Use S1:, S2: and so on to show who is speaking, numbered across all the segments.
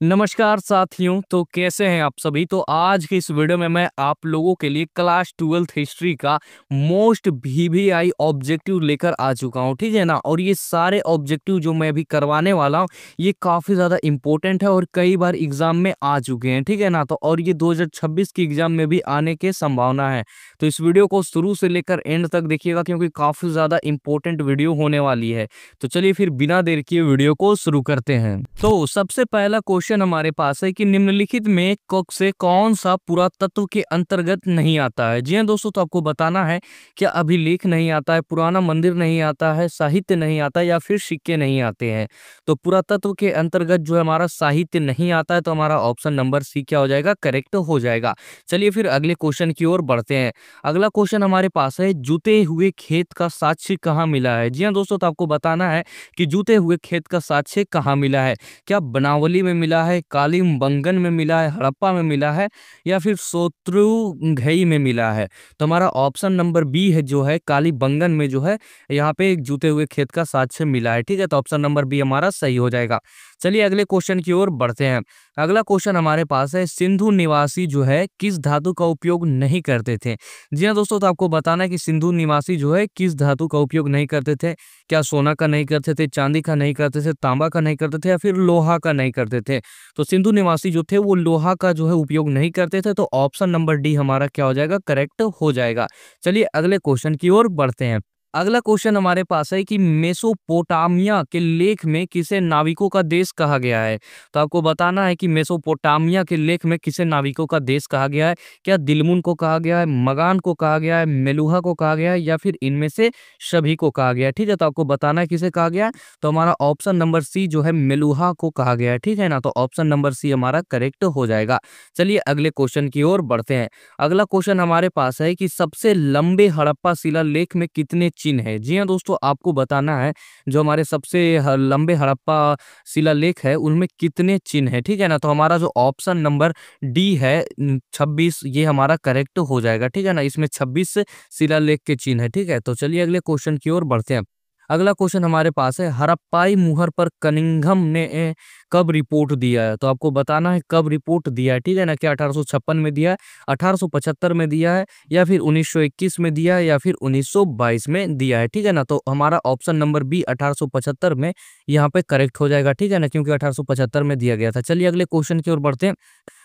S1: नमस्कार साथियों। तो कैसे हैं आप सभी। तो आज की इस वीडियो में मैं आप लोगों के लिए क्लास 12th हिस्ट्री का मोस्ट वीवीआई ऑब्जेक्टिव लेकर आ चुका हूं, ठीक है ना। और ये सारे ऑब्जेक्टिव जो मैं अभी करवाने वाला हूं ये काफ़ी ज़्यादा इंपॉर्टेंट है और कई बार एग्जाम में आ चुके हैं, ठीक है ना। तो और ये 2026 की एग्जाम में भी आने की संभावना है। तो इस वीडियो को शुरू से लेकर एंड तक देखिएगा क्योंकि काफ़ी ज़्यादा इंपॉर्टेंट वीडियो होने वाली है। तो चलिए फिर बिना देर किए वीडियो को शुरू करते हैं। तो सबसे पहला क्वेश्चन हमारे पास है कि निम्नलिखित में से कौन सा पुरातत्व के अंतर्गत नहीं आता है। जी हाँ दोस्तों, तो आपको बताना है क्या अभिलेख नहीं आता है, पुराना मंदिर नहीं आता है, साहित्य नहीं आता या फिर सिक्के नहीं आते हैं। तो पुरातत्व के अंतर्गत जो है हमारा साहित्य नहीं आता है, तो हमारा ऑप्शन नंबर सी क्या हो जाएगा, करेक्ट हो जाएगा। चलिए फिर अगले क्वेश्चन की ओर बढ़ते हैं। अगला क्वेश्चन हमारे पास है जुते हुए खेत का साक्ष्य कहाँ मिला है। जी हाँ दोस्तों, तो आपको बताना है कि जुते हुए खेत का साक्ष्य कहाँ मिला है। क्या बनावली में मिला है, कालीबंगन में मिला है, हड़प्पा में मिला है या फिर शोत्रुंगई में मिला है। तो हमारा ऑप्शन नंबर बी है जो है कालीबंगन में जो है यहाँ पे एक जुते हुए खेत का साक्ष्य मिला है, ठीक है। तो ऑप्शन नंबर बी हमारा सही हो जाएगा। चलिए अगले क्वेश्चन की ओर बढ़ते हैं। अगला क्वेश्चन हमारे पास है सिंधु निवासी जो है किस धातु का उपयोग नहीं करते थे। जी हाँ दोस्तों, तो आपको बताना है कि सिंधु निवासी जो है किस धातु का उपयोग नहीं करते थे। क्या सोना का नहीं करते थे, चांदी का नहीं करते थे, तांबा का नहीं करते थे या फिर लोहा का नहीं करते थे। तो सिंधु निवासी जो थे वो लोहा का जो है उपयोग नहीं करते थे। तो ऑप्शन नंबर डी हमारा क्या हो जाएगा, करेक्ट हो जाएगा। चलिए अगले क्वेश्चन की ओर बढ़ते हैं। अगला क्वेश्चन हमारे पास है कि मेसोपोटामिया के लेख में किसे नाविकों का देश कहा गया है। तो आपको बताना है कि मेसोपोटामिया के लेख में किसे नाविकों का देश कहा गया है। क्या दिलमुन को कहा गया है, मगान को कहा गया है, मेलुहा को कहा गया है या फिर इनमें से सभी को कहा गया है, ठीक है। तो आपको बताना है किसे कहा गया है। तो हमारा ऑप्शन नंबर सी जो है मेलुहा को कहा गया है, ठीक है ना। तो ऑप्शन नंबर सी हमारा करेक्ट हो जाएगा। चलिए अगले क्वेश्चन की ओर बढ़ते हैं। अगला क्वेश्चन हमारे पास है कि सबसे लंबे हड़प्पा शिलालेख में कितने चिन्ह है। जी हाँ दोस्तों, आपको बताना है जो हमारे सबसे लंबे हड़प्पा शिलालेख है उनमें कितने चिन्ह है, ठीक है ना। तो हमारा जो ऑप्शन नंबर डी है 26 ये हमारा करेक्ट हो जाएगा, ठीक है ना। इसमें 26 शिलालेख के चिन्ह है, ठीक है। तो चलिए अगले क्वेश्चन की ओर बढ़ते हैं। अगला क्वेश्चन हमारे पास है हड़प्पाई मुहर पर कनिंघम ने कब रिपोर्ट दिया है। तो आपको बताना है कब रिपोर्ट दिया है, ठीक है ना। क्या 1856 में दिया है, 1875 में दिया है या फिर 1921 में दिया है या फिर 1922 में दिया है, ठीक है ना। तो हमारा ऑप्शन नंबर बी 1875 में यहाँ पे करेक्ट हो जाएगा, ठीक है ना, क्योंकि 1875 में दिया गया था। चलिए अगले क्वेश्चन की ओर बढ़ते हैं।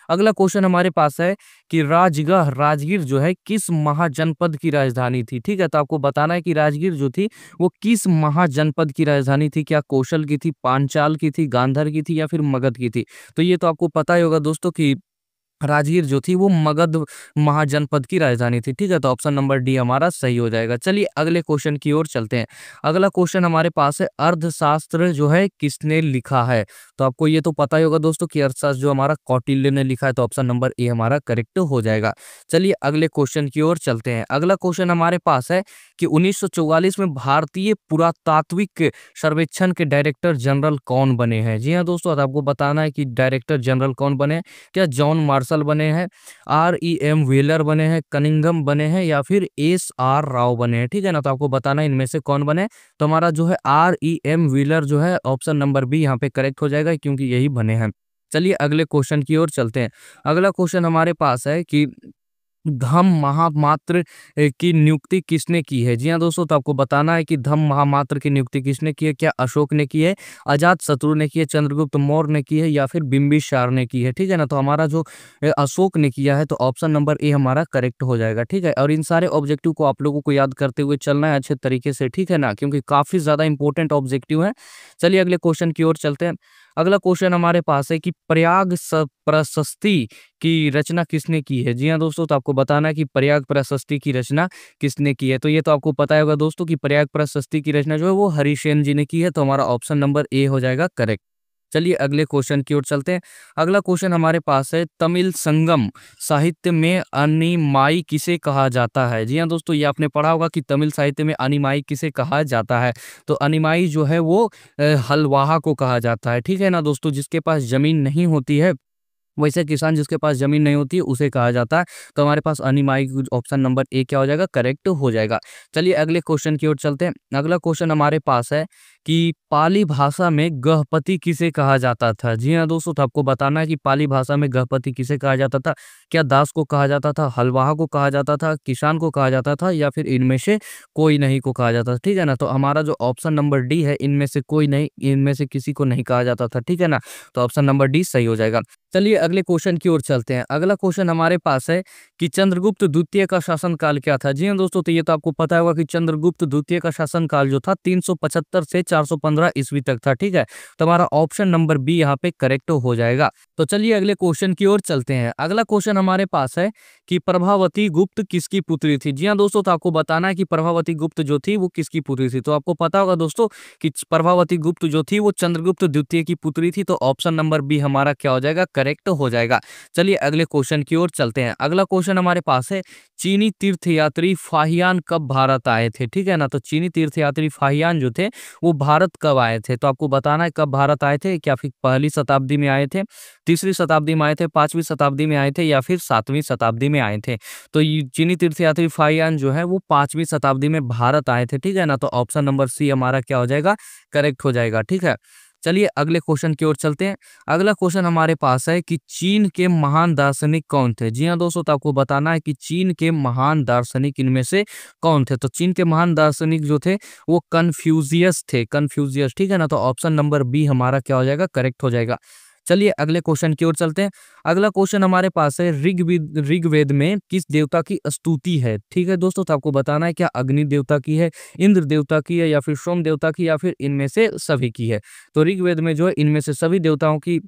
S1: अगला क्वेश्चन हमारे पास है कि राजगीर जो है किस महाजनपद की राजधानी थी, ठीक है। तो आपको बताना है कि राजगीर जो थी वो किस महाजनपद की राजधानी थी। क्या कौशल की थी, पांचाल की थी, गांधार की थी या फिर मगध की थी। तो ये तो आपको पता ही होगा दोस्तों कि राजगीर जो थी वो मगध महाजनपद की राजधानी थी, ठीक है। तो ऑप्शन नंबर डी हमारा सही हो जाएगा। चलिए अगले क्वेश्चन की ओर चलते हैं। अगला क्वेश्चन हमारे पास है अर्थशास्त्र जो है किसने लिखा है। तो आपको ये तो पता ही होगा दोस्तों कि अर्थशास्त्र जो हमारा कौटिल्य ने लिखा है। तो ऑप्शन नंबर ए हमारा करेक्ट हो जाएगा। चलिए अगले क्वेश्चन की ओर चलते हैं। अगला क्वेश्चन हमारे पास है कि 1944 में भारतीय पुरातात्विक सर्वेक्षण के डायरेक्टर जनरल कौन बने हैं। जी हाँ दोस्तों, आपको बताना है कि डायरेक्टर जनरल कौन बने हैं। क्या जॉन मार्शल बने हैं, REM व्हीलर बने हैं, कनिंघम बने हैं या फिर SR राव बने हैं, ठीक है ना। तो आपको बताना है इनमें से कौन बने। तो हमारा जो है REM व्हीलर जो है ऑप्शन नंबर बी यहाँ पे करेक्ट हो जाएगा क्योंकि यही बने हैं। चलिए अगले क्वेश्चन की ओर चलते हैं। अगला क्वेश्चन हमारे पास है कि धम्म महामात्र की नियुक्ति किसने की है। जी हाँ दोस्तों, तो आपको बताना है कि धम्म महामात्र की नियुक्ति किसने की है। क्या अशोक ने की है, अजात शत्रु ने की है, चंद्रगुप्त मौर्य ने की है या फिर बिंबिसार ने की है, ठीक है ना। तो हमारा जो अशोक ने किया है तो ऑप्शन नंबर ए हमारा करेक्ट हो जाएगा, ठीक है। और इन सारे ऑब्जेक्टिव को आप लोगों को याद करते हुए चलना है अच्छे तरीके से, ठीक है ना, क्योंकि काफी ज्यादा इंपॉर्टेंट ऑब्जेक्टिव है। चलिए अगले क्वेश्चन की ओर चलते हैं। अगला क्वेश्चन हमारे पास है कि प्रयाग प्रशस्ति की रचना किसने की है। जी हाँ दोस्तों, तो आपको बताना है कि प्रयाग प्रशस्ति की रचना किसने की है। तो ये तो आपको पता होगा दोस्तों कि प्रयाग प्रशस्ति की रचना जो है वो हरिसेन जी ने की है। तो हमारा ऑप्शन नंबर ए हो जाएगा करेक्ट। चलिए अगले क्वेश्चन की ओर चलते हैं। अगला क्वेश्चन हमारे पास है तमिल संगम साहित्य में अनिमाई किसे कहा जाता है। जी हाँ दोस्तों, ये आपने पढ़ा होगा कि तमिल साहित्य में अनिमाई किसे कहा जाता है। तो अनिमाई जो है वो हलवाहा को कहा जाता है, ठीक है ना दोस्तों। जिसके पास जमीन नहीं होती है, वैसे किसान जिसके पास जमीन नहीं होती है उसे कहा जाता है। तो हमारे पास अनिमाई ऑप्शन नंबर ए क्या हो जाएगा, करेक्ट हो जाएगा। चलिए अगले क्वेश्चन की ओर चलते हैं। अगला क्वेश्चन हमारे पास है कि पाली भाषा में गहपति किसे कहा जाता था। जी हाँ दोस्तों, तो आपको बताना है कि पाली भाषा में गहपति किसे कहा जाता था। क्या दास को कहा जाता था, हलवाहा को कहा जाता था, किसान को कहा जाता था, या फिर इनमें से कोई नहीं को कहा जाता था। ठीक है ना, तो हमारा जो ऑप्शन नंबर डी है, इनमें से कोई नहीं, इनमें से किसी को नहीं कहा जाता था। ठीक है ना, तो ऑप्शन नंबर डी सही हो जाएगा। चलिए अगले क्वेश्चन की ओर चलते हैं। अगला क्वेश्चन हमारे पास है कि चंद्रगुप्त द्वितीय का शासनकाल क्या था। जी हाँ दोस्तों, तो ये तो आपको पता होगा कि चंद्रगुप्त द्वितीय का शासनकाल जो था 375 से 415 ईस्वी तक था। ठीक है, तो हमारा ऑप्शन नंबर बी यहाँ पे करेक्ट हो जाएगा। तो चलिए अगले क्वेश्चन की ओर चलते हैं। अगला क्वेश्चन हमारे पास है कि प्रभावती गुप्त किसकी पुत्री थी। जी हाँ दोस्तों, तो आपको बताना है कि प्रभावती गुप्त जो थी वो किसकी पुत्री थी। तो आपको पता होगा दोस्तों कि प्रभावती गुप्त जो थी वो चंद्रगुप्त द्वितीय की पुत्री थी। तो ऑप्शन नंबर बी हमारा क्या हो जाएगा, करेक्ट हो जाएगा। चलिए अगले क्वेश्चन की ओर चलते हैं। अगला क्वेश्चन हमारे पास है चीनी तीर्थयात्री फाहियान कब भारत आए थे। ठीक है ना, तो चीनी तीर्थयात्री फाहियान जो थे वो भारत कब आए थे। तो आपको बताना है कब भारत आए थे, क्या फिर पहली शताब्दी में आए थे, तीसरी शताब्दी में आए थे, पांचवी शताब्दी में आए थे, या फिर सातवीं शताब्दी में आए थे। तो ये चीनी तीर्थयात्री फाहियान जो है वो पांचवी शताब्दी में भारत आए थे। ठीक है ना, तो ऑप्शन नंबर सी हमारा क्या हो जाएगा, करेक्ट हो जाएगा। ठीक है, चलिए अगले क्वेश्चन की ओर चलते हैं। अगला क्वेश्चन हमारे पास है कि चीन के महान दार्शनिक कौन थे। जी हाँ दोस्तों, तो आपको बताना है कि चीन के महान दार्शनिक इनमें से कौन थे। तो चीन के महान दार्शनिक जो थे वो कन्फ्यूजियस थे, कन्फ्यूजियस। ठीक है ना, तो ऑप्शन नंबर बी हमारा क्या हो जाएगा, करेक्ट हो जाएगा। चलिए अगले क्वेश्चन की ओर चलते हैं। अगला क्वेश्चन हमारे पास है ऋग्वेद में किस देवता की स्तुति है। ठीक है दोस्तों, तो आपको बताना है क्या अग्नि देवता की है, इंद्र देवता की है, या फिर सोम देवता की, या फिर इनमें से सभी की है। तो ऋग्वेद में जो है इनमें से सभी देवताओं की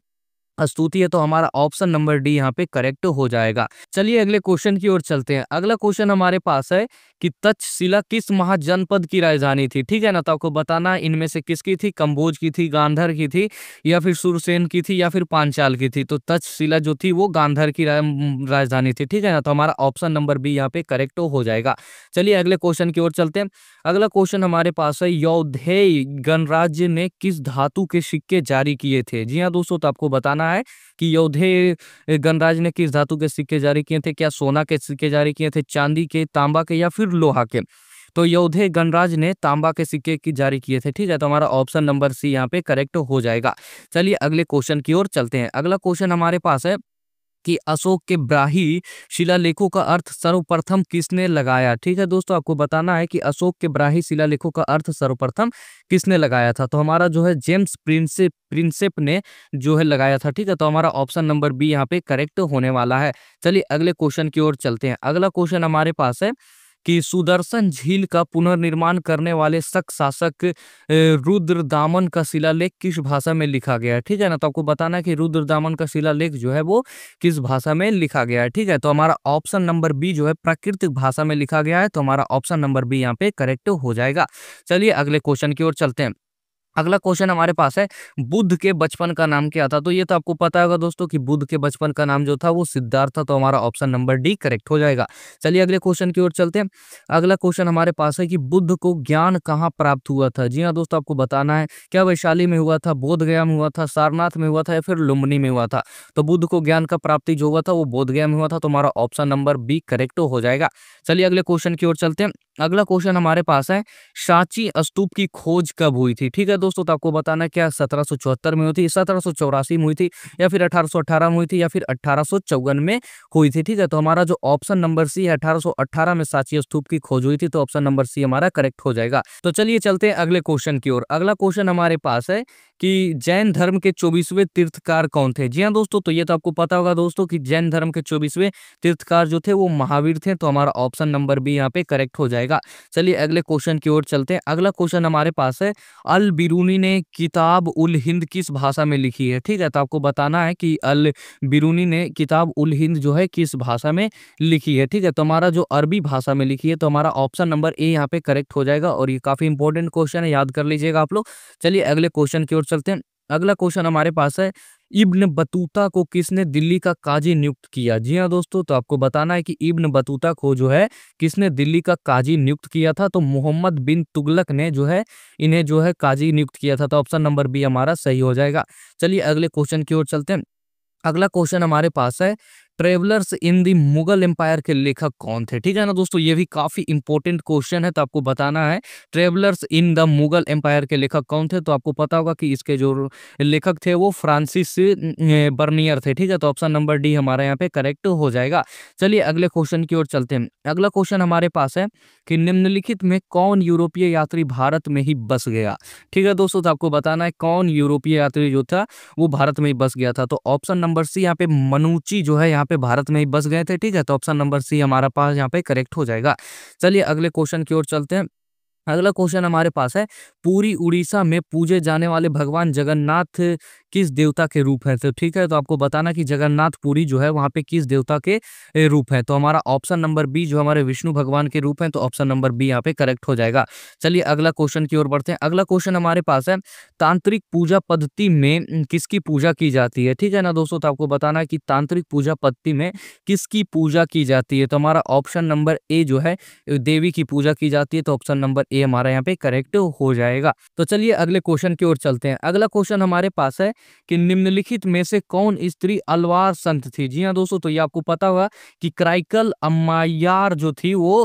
S1: स्तुति है। तो हमारा ऑप्शन नंबर डी यहाँ पे करेक्ट हो जाएगा। चलिए अगले क्वेश्चन की ओर चलते हैं। अगला क्वेश्चन हमारे पास है कि तक्षशिला किस महाजनपद की राजधानी थी। ठीक है ना, तो आपको बताना है इनमें से किसकी थी, कंबोज की थी, गांधार की थी, या फिर सुरसेन की थी, या फिर पांचाल की थी। तो तक्षशिला जो थी वो गांधार की राजधानी थी। ठीक है ना, तो हमारा ऑप्शन नंबर बी यहाँ पे करेक्ट हो जाएगा। चलिए अगले क्वेश्चन की ओर चलते हैं। अगला क्वेश्चन हमारे पास है यौधेय गणराज्य ने किस धातु के सिक्के जारी किए थे। जी हाँ दोस्तों, तो आपको बताना है कि यौधेय गणराज्य ने किस धातु के सिक्के जारी किए थे। क्या सोना के सिक्के जारी किए थे, चांदी के, तांबा के, या फिर लोहा के। तो यौधेय गणराज्य ने तांबा के सिक्के की जारी किए थे। ठीक है, तो हमारा ऑप्शन नंबर सी यहाँ पे करेक्ट हो जाएगा। चलिए अगले क्वेश्चन की ओर चलते हैं। अगला क्वेश्चन हमारे पास है कि अशोक के ब्राही शिलालेखों का अर्थ सर्वप्रथम किसने लगाया। ठीक है दोस्तों, आपको बताना है कि अशोक के ब्राही शिलालेखों का अर्थ सर्वप्रथम किसने लगाया था। तो हमारा जो है जेम्स प्रिंसेप ने जो है लगाया था। ठीक है, तो हमारा ऑप्शन नंबर बी यहाँ पे करेक्ट होने वाला है। चलिए अगले क्वेश्चन की ओर चलते हैं। अगला क्वेश्चन हमारे पास है कि सुदर्शन झील का पुनर्निर्माण करने वाले शक शासक रुद्रदामन का शिलालेख किस भाषा में लिखा गया है। ठीक है ना, तो आपको बताना है कि रुद्रदामन का शिलालेख जो है वो किस भाषा में लिखा गया है। ठीक है, तो हमारा ऑप्शन नंबर बी जो है प्राकृतिक भाषा में लिखा गया है। तो हमारा ऑप्शन नंबर बी यहाँ पे करेक्ट हो जाएगा। चलिए अगले क्वेश्चन की ओर चलते हैं। अगला क्वेश्चन हमारे पास है बुद्ध के बचपन का नाम क्या था। तो ये तो आपको पता होगा दोस्तों कि बुद्ध के बचपन का नाम जो था वो सिद्धार्थ था। तो हमारा ऑप्शन नंबर डी करेक्ट हो जाएगा। चलिए अगले क्वेश्चन की ओर चलते हैं। अगला क्वेश्चन हमारे पास है कि बुद्ध को ज्ञान कहाँ प्राप्त हुआ था। जी हाँ दोस्तों, आपको बताना है क्या वैशाली में हुआ था, बोधगया में हुआ था, सारनाथ में हुआ था, या फिर लुम्बिनी में हुआ था। तो बुद्ध को ज्ञान का प्राप्ति जो हुआ था वो बोधगया में हुआ था। तो हमारा ऑप्शन नंबर बी करेक्ट हो जाएगा। चलिए अगले क्वेश्चन की ओर चलते हैं। अगला क्वेश्चन हमारे पास है सांची स्तूप की खोज कब हुई थी। ठीक है दोस्तों, तो आपको बताना है क्या 1774 में हुई थी, 1784 में हुई थी, या फिर 1818 में हुई थी, या फिर 1854 में हुई थी। ठीक है, तो हमारा जो ऑप्शन नंबर सी है 1818 में सांची स्तूप की खोज हुई थी। तो ऑप्शन नंबर सी हमारा करेक्ट हो जाएगा। तो चलिए चलते हैं अगले क्वेश्चन की ओर। अगला क्वेश्चन हमारे पास है कि जैन धर्म के 24वें तीर्थकार कौन थे। जी हाँ दोस्तों, तो ये तो आपको पता होगा दोस्तों कि जैन धर्म के 24वें तीर्थकार जो थे वो महावीर थे। तो हमारा ऑप्शन नंबर बी यहाँ पे करेक्ट हो जाएगा। चलिए अगले क्वेश्चन की ओर चलते हैं। अगला क्वेश्चन हमारे पास है अल बिरूनी ने किताब उल हिंद किस भाषा में लिखी है। ठीक है, तो आपको बताना है कि अल बिरूनी ने किताब उल हिंद जो है किस भाषा में लिखी है। ठीक है, तो हमारा जो अरबी भाषा में लिखी है। तो हमारा ऑप्शन नंबर ए यहाँ पे करेक्ट हो जाएगा। और ये काफी इंपॉर्टेंट क्वेश्चन है, याद कर लीजिएगा आप लोग। चलिए अगले क्वेश्चन की ओर चलते हैं। अगला क्वेश्चन हमारे पास है इब्न बतूता को किसने दिल्ली का काजी नियुक्त किया। जी हाँ दोस्तों, तो आपको बताना है कि इब्न बतूता को जो है किसने दिल्ली का काजी नियुक्त किया था। तो मोहम्मद बिन तुगलक ने जो है इन्हें जो है काजी नियुक्त किया था। तो ऑप्शन नंबर बी हमारा सही हो जाएगा। चलिए अगले क्वेश्चन की ओर चलते हैं। अगला क्वेश्चन हमारे पास है travellers in the Mughal empire के लेखक कौन थे? ठीक है ना दोस्तों, ये भी काफी इंपॉर्टेंट क्वेश्चन है, तो आपको बताना है travellers in the Mughal empire के लेखक कौन थे। तो आपको पता होगा कि इसके जो लेखक थे वो फ्रांसिस बर्नियर थे। ठीक है, तो ऑप्शन नंबर डी हमारा यहाँ पे करेक्ट हो जाएगा। चलिए अगले क्वेश्चन की ओर चलते हैं। अगला क्वेश्चन हमारे पास है कि निम्नलिखित में कौन यूरोपीय यात्री भारत में ही बस गया? ठीक है दोस्तों, तो आपको बताना है कौन यूरोपीय यात्री जो था वो भारत में ही बस गया था। तो ऑप्शन नंबर सी यहाँ पे मनुची जो है यहाँ पे भारत में ही बस गए थे। ठीक है, तो ऑप्शन नंबर सी हमारा पास यहाँ पे करेक्ट हो जाएगा। चलिए अगले क्वेश्चन की ओर चलते हैं। अगला क्वेश्चन हमारे पास है, पूरी उड़ीसा में पूजे जाने वाले भगवान जगन्नाथ किस देवता के रूप है? तो ठीक है, तो आपको बताना कि जगन्नाथ पुरी जो है वहां पे किस देवता के रूप है। तो हमारा ऑप्शन नंबर बी जो हमारे विष्णु भगवान के रूप है, तो ऑप्शन नंबर बी यहाँ पे करेक्ट हो जाएगा। चलिए अगला क्वेश्चन की ओर बढ़ते हैं। अगला क्वेश्चन हमारे पास है, तांत्रिक पूजा पद्धति में किसकी पूजा की जाती है? ठीक है ना दोस्तों, तो आपको बताना है कि तांत्रिक पूजा पद्धति में किसकी पूजा की जाती है। तो हमारा ऑप्शन नंबर ए जो है देवी की पूजा की जाती है। तो ऑप्शन नंबर ए हमारा यहाँ पे करेक्ट हो जाएगा। तो चलिए अगले क्वेश्चन की ओर चलते हैं। अगला क्वेश्चन हमारे पास है कि निम्नलिखित में से कौन स्त्री अलवार संत थी? जी हाँ दोस्तों, तो ये आपको पता होगा कि क्राइकल अम्मायार जो थी वो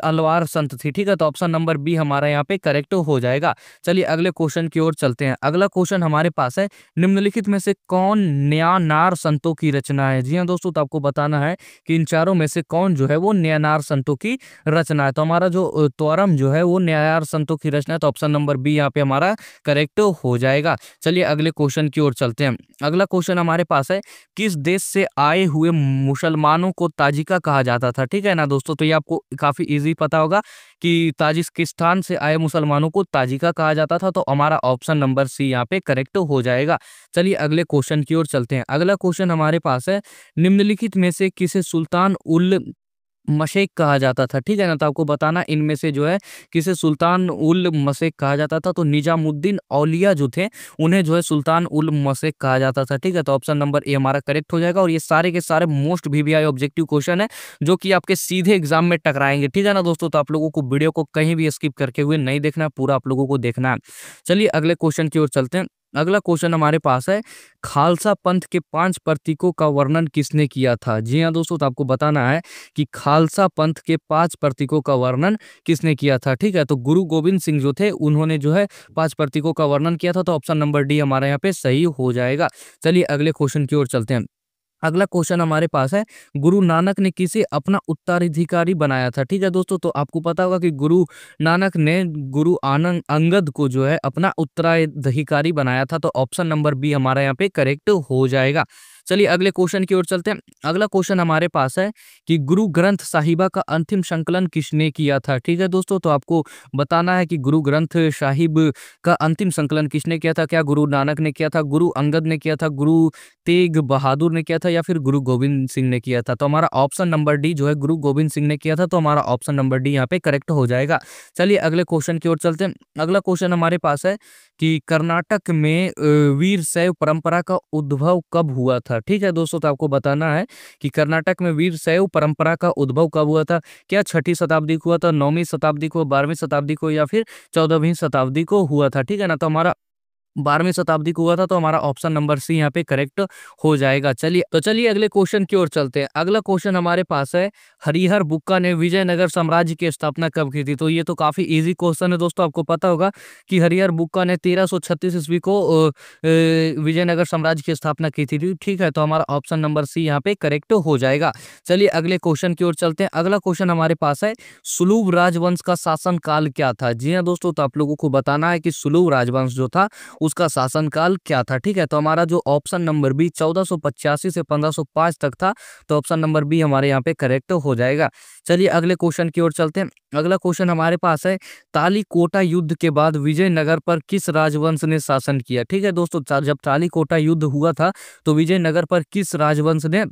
S1: अलवार संत थी। ठीक है, तो ऑप्शन नंबर बी हमारा यहाँ पे करेक्ट हो जाएगा। चलिए अगले क्वेश्चन की ओर चलते हैं। अगला क्वेश्चन हमारे पास है, निम्नलिखित में से कौन न्यानार संतों की रचना है? जी हाँ दोस्तों, तो आपको बताना है कि इन चारों में से कौन जो है वो न्यानार संतों की रचना है। तो हमारा जो त्वरम जो है वो न्यायार संतों की रचना है। तो ऑप्शन नंबर बी यहाँ पे हमारा करेक्ट हो जाएगा। चलिए अगले क्वेश्चन की ओर चलते हैं। अगला क्वेश्चन हमारे पास है, किस देश से आए हुए मुसलमानों को ताजिका कहा जाता था? ठीक है ना दोस्तों, तो ये आपको काफी इजी पता होगा कि ताजिकिस्तान से आए मुसलमानों को ताजिका कहा जाता था। तो हमारा ऑप्शन नंबर सी यहाँ पे करेक्ट हो जाएगा। चलिए अगले क्वेश्चन की ओर चलते हैं। अगला क्वेश्चन हमारे पास है, निम्नलिखित में से किसे सुल्तान उल मशेक कहा जाता था? ठीक है ना, तो आपको बताना इनमें से जो है किसे सुल्तान उल मशेक कहा जाता था। तो निजामुद्दीन औलिया जो थे उन्हें जो है सुल्तान उल मशेक कहा जाता था। ठीक है, तो ऑप्शन नंबर ए हमारा करेक्ट हो जाएगा। और ये सारे के सारे मोस्ट वीवीआई ऑब्जेक्टिव क्वेश्चन है जो कि आपके सीधे एग्जाम में टकराएंगे। ठीक है ना दोस्तों, तो आप लोगों को वीडियो को कहीं भी स्किप करके हुए नहीं देखना है, पूरा आप लोगों को देखना है। चलिए अगले क्वेश्चन की ओर चलते हैं। अगला क्वेश्चन हमारे पास है, खालसा पंथ के 5 प्रतीकों का वर्णन किसने किया था? जी हाँ दोस्तों, तो आपको बताना है कि खालसा पंथ के 5 प्रतीकों का वर्णन किसने किया था। ठीक है, तो गुरु गोविंद सिंह जो थे उन्होंने जो है 5 प्रतीकों का वर्णन किया था। तो ऑप्शन नंबर डी हमारे यहाँ पे सही हो जाएगा। चलिए अगले क्वेश्चन की ओर चलते हैं। अगला क्वेश्चन हमारे पास है, गुरु नानक ने किसे अपना उत्तराधिकारी बनाया था? ठीक है दोस्तों, तो आपको पता होगा कि गुरु नानक ने गुरु आनंद अंगद को जो है अपना उत्तराधिकारी बनाया था। तो ऑप्शन नंबर बी हमारा यहाँ पे करेक्ट हो जाएगा। चलिए अगले क्वेश्चन की ओर चलते हैं। अगला क्वेश्चन हमारे पास है कि गुरु ग्रंथ साहिबा का अंतिम संकलन किसने किया था? ठीक है दोस्तों, तो आपको बताना है कि गुरु ग्रंथ साहिब का अंतिम संकलन किसने किया था? क्या गुरु नानक ने किया था, गुरु अंगद ने किया था, गुरु तेग बहादुर ने किया था, या फिर गुरु गोविंद सिंह ने किया था? तो हमारा ऑप्शन नंबर डी जो है गुरु गोविंद सिंह ने किया था। तो हमारा ऑप्शन नंबर डी यहाँ पे करेक्ट हो जाएगा। चलिए अगले क्वेश्चन की ओर चलते हैं। अगला क्वेश्चन हमारे पास है कि कर्नाटक में वीर शैव परंपरा का उद्भव कब हुआ था? ठीक है दोस्तों, तो आपको बताना है कि कर्नाटक में वीर शैव परंपरा का उद्भव कब हुआ था। क्या 6ठी शताब्दी को हुआ था, 9वीं शताब्दी को, 12वीं शताब्दी को, या फिर 14वीं शताब्दी को हुआ था? ठीक है ना, तो हमारा 12वीं शताब्दी को हुआ था। तो हमारा ऑप्शन नंबर सी यहाँ पे करेक्ट हो जाएगा। चलिए अगले क्वेश्चन की ओर चलते हैं। अगला क्वेश्चन हमारे पास है, हरिहर बुक्का ने विजयनगर साम्राज्य की स्थापना कब की थी? तो ये तो काफी इजी क्वेश्चन है दोस्तों। आपको पता होगा कि हरिहर बुक्का ने 1336 ईस्वी को विजयनगर साम्राज्य की स्थापना की थी। ठीक है, तो हमारा ऑप्शन नंबर सी यहाँ पे करेक्ट हो जाएगा। चलिए अगले क्वेश्चन की ओर चलते हैं। अगला क्वेश्चन हमारे पास है, सुलूभ राजवंश का शासन काल क्या था? जी हाँ दोस्तों, तो आप लोगों को बताना है कि सुलूभ राजवंश जो था उसका शासनकाल क्या था। ठीक है, तो हमारा जो ऑप्शन नंबर बी 1485 से 1505 तक था। तो ऑप्शन नंबर बी हमारे यहाँ पे करेक्ट हो जाएगा। चलिए अगले क्वेश्चन की ओर चलते हैं। अगला क्वेश्चन हमारे पास है, तालीकोटा युद्ध के बाद विजयनगर पर किस राजवंश ने शासन किया? ठीक है दोस्तों, जब तालीकोटा युद्ध हुआ था तो विजयनगर पर किस राजवंश ने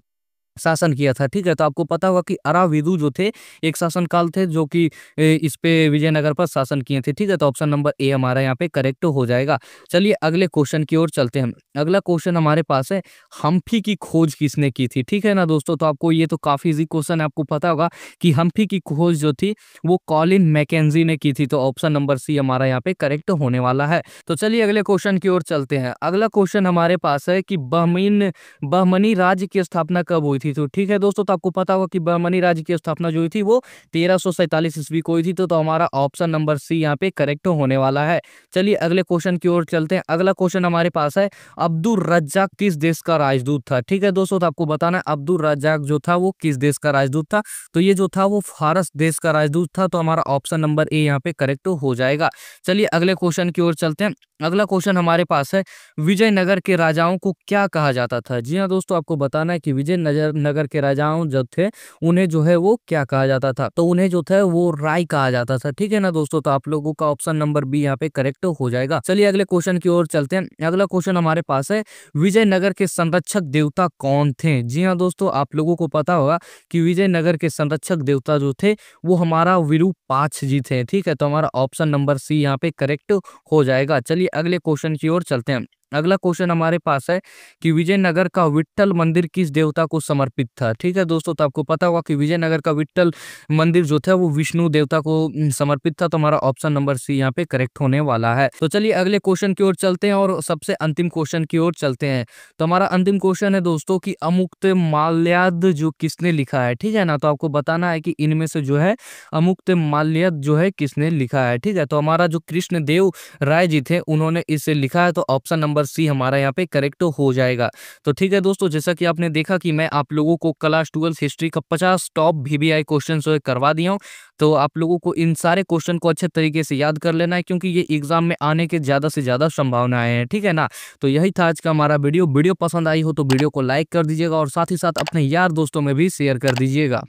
S1: शासन किया था? ठीक है, तो आपको पता होगा कि अराविदु जो थे एक शासनकाल थे जो कि इस पे विजयनगर पर शासन किए थे। ठीक है, तो ऑप्शन नंबर ए हमारा यहाँ पे करेक्ट हो जाएगा। चलिए अगले क्वेश्चन की ओर चलते हैं। अगला क्वेश्चन हमारे पास है, हम्फी की खोज किसने की थी? ठीक है ना दोस्तों, तो आपको ये तो काफी इजी क्वेश्चन है। आपको पता होगा कि हम्फी की खोज जो थी वो कॉलिन मैकेंजी ने की थी। तो ऑप्शन नंबर सी हमारा यहाँ पे करेक्ट होने वाला है। तो चलिए अगले क्वेश्चन की ओर चलते हैं। अगला क्वेश्चन हमारे पास है कि बहमनी राज्य की स्थापना कब हुई थी? थी। तो ठीक है दोस्तों, तो आपको पता होगा कि बहमनी राज्य की स्थापना जो हुई थी वो 1347 ईस्वी को हुई थी। तो हमारा ऑप्शन नंबर सी यहाँ पे करेक्ट होने वाला है। चलिए अगले क्वेश्चन की ओर चलते हैं। अगला क्वेश्चन हमारे पास है, अब्दुल रज्जाक किस देश का राजदूत था? ठीक है दोस्तों, तो आपको बताना है अब्दुल रज्जाक जो था वो किस देश का राजदूत था। तो ये जो था वो फारस देश का राजदूत था। तो हमारा ऑप्शन नंबर ए यहाँ पे करेक्ट हो जाएगा। चलिए अगले क्वेश्चन की ओर चलते हैं। अगला क्वेश्चन हमारे पास है, विजयनगर के राजाओं को क्या कहा जाता था? जी हाँ दोस्तों, आपको बताना है कि विजयनगर नगर के राजाओं जो थे उन्हें जो है वो क्या कहा जाता था? तो उन्हें जो था वो राय कहा जाता था। ठीक है ना दोस्तों, तो आप लोगों का ऑप्शन नंबर बी यहाँ पे करेक्ट हो जाएगा। चलिए अगले क्वेश्चन की ओर चलते हैं। अगला क्वेश्चन हमारे पास है, विजयनगर के संरक्षक देवता कौन थे? जी हाँ दोस्तों, आप लोगों को पता होगा कि विजयनगर के संरक्षक देवता जो थे वो हमारा विरूपाक्ष जी थे। ठीक है, तो हमारा ऑप्शन नंबर सी यहाँ पे करेक्ट हो जाएगा। चलिए अगले क्वेश्चन की ओर चलते हैं। अगला क्वेश्चन हमारे पास है कि विजयनगर का विट्ठल मंदिर किस देवता को समर्पित था? ठीक है दोस्तों, तो आपको पता होगा कि विजयनगर का विट्ठल मंदिर जो था वो विष्णु देवता को समर्पित था। तो हमारा ऑप्शन नंबर सी यहाँ पे करेक्ट होने वाला है। तो चलिए अगले क्वेश्चन की ओर चलते हैं और सबसे अंतिम क्वेश्चन की ओर चलते हैं। तो हमारा अंतिम क्वेश्चन है दोस्तों कि अमुक्तमाल्याद जो किसने लिखा है? ठीक है ना, तो आपको बताना है कि इनमें से जो है अमुक्तमाल्याद जो है किसने लिखा है। ठीक है, तो हमारा जो कृष्ण देव राय जी थे उन्होंने इसे लिखा है। तो ऑप्शन नंबर सी हमारा यहाँ पे करेक्ट हो जाएगा। तो ठीक है दोस्तों, जैसा कि आपने देखा कि मैं आप लोगों को क्लास 12 हिस्ट्री का 50 टॉप वीवीआई क्वेश्चन जो है करवा दिया हूँ। तो आप लोगों को इन सारे क्वेश्चन को अच्छे तरीके से याद कर लेना है, क्योंकि ये एग्जाम में आने के ज्यादा से ज्यादा संभावनाएं हैं। ठीक है ना, तो यही था आज का हमारा वीडियो। वीडियो पसंद आई हो तो वीडियो को लाइक कर दीजिएगा और साथ ही साथ अपने यार दोस्तों में भी शेयर कर दीजिएगा।